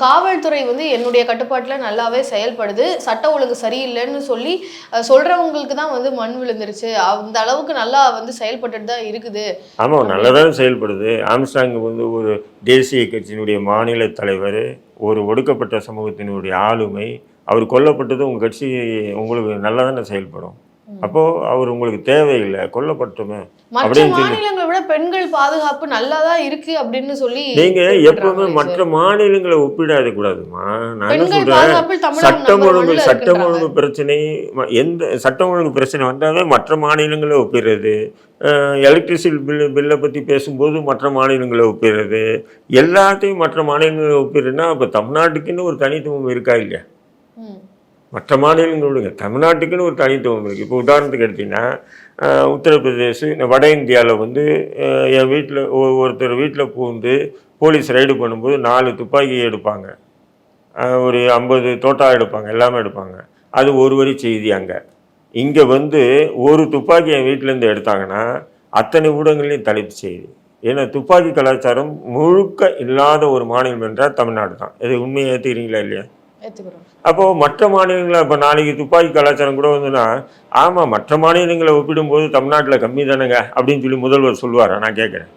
காவல்துறை வந்து என்னுடைய கட்டுப்பாட்டில் நல்லாவே செயல்படுது, சட்ட ஒழுங்கு சரியில்லைன்னு சொல்லி சொல்றவங்களுக்கு தான் வந்து மண் விழுந்துருச்சு, அந்த அளவுக்கு நல்லா வந்து செயல்பட்டுட்டு தான் இருக்குது. ஆமாம், நல்லதாக செயல்படுது. ஆம்ஸ்ட்ராங் வந்து ஒரு தேசிய கட்சியினுடைய மாநில தலைவர், ஒரு ஒடுக்கப்பட்ட சமூகத்தினுடைய ஆளுமை. அவர் கொல்லப்பட்டது உங்கள் கட்சி உங்களுக்கு நல்லா தானே செயல்படும். அப்போது அவர் உங்களுக்கு தேவையில்லை, கொல்லப்பட்டுமே மற்ற அப்படின்னு சொல்லி மாநிலங்களை விட பெண்கள் பாதுகாப்பு நல்லா தான் இருக்கு அப்படின்னு சொல்லி நீங்கள் எப்பவுமே மற்ற மாநிலங்களை ஒப்பிடாத கூடாதுமா. நான் என்ன பெண்கள் சொல்கிறேன், பாதுகாப்பில் தமிழகம் சட்டம் ஒழுங்கு பிரச்சனை, எந்த சட்டம் ஒழுங்கு பிரச்சனை வந்தாவே மற்ற மாநிலங்களை ஒப்பிடுறது, எலக்ட்ரிசிட்டி பில்லை பற்றி பேசும்போது மற்ற மாநிலங்களை ஒப்பிடுறது, எல்லாத்தையும் மற்ற மாநிலங்களை ஒப்பிடுறதுன்னா அப்போ தமிழ்நாட்டுக்குன்னு ஒரு தனித்துவம் இருக்கா இல்லையா? மற்ற மாநிலங்கள் விடுங்க, தமிழ்நாட்டுக்குன்னு ஒரு தனித்துவம் இருக்குது. இப்போ உதாரணத்துக்கு எடுத்திங்கன்னா, உத்தரப்பிரதேஷ், வட இந்தியாவில் வந்து என் வீட்டில் ஒருத்தர் வீட்டில் பூந்து போலீஸ் ரைடு பண்ணும்போது 4 துப்பாக்கி எடுப்பாங்க, ஒரு 50 தோட்டா எடுப்பாங்க, எல்லாமே எடுப்பாங்க. அது ஒரு வரி செய்தி. இங்கே வந்து ஒரு துப்பாக்கி என் வீட்டிலேருந்து எடுத்தாங்கன்னா அத்தனை ஊடகங்களையும் தலைப்பு செய்தி. ஏன்னா துப்பாக்கி கலாச்சாரம் முழுக்க இல்லாத ஒரு மாநிலம் என்றால் தமிழ்நாடு தான். இது உண்மையை ஏற்றுக்கிறீங்களா இல்லையா? அப்போது மற்ற மாநிலங்களை இப்போ நாளைக்கு துப்பாக்கி கலாச்சாரம் கூட வந்துன்னா, ஆமாம் மற்ற மாநிலங்களை ஒப்பிடும்போது தமிழ்நாட்டில் கம்மி தானேங்க அப்படின்னு சொல்லி முதல்வர் சொல்லுவாரா? நான் கேட்குறேன்.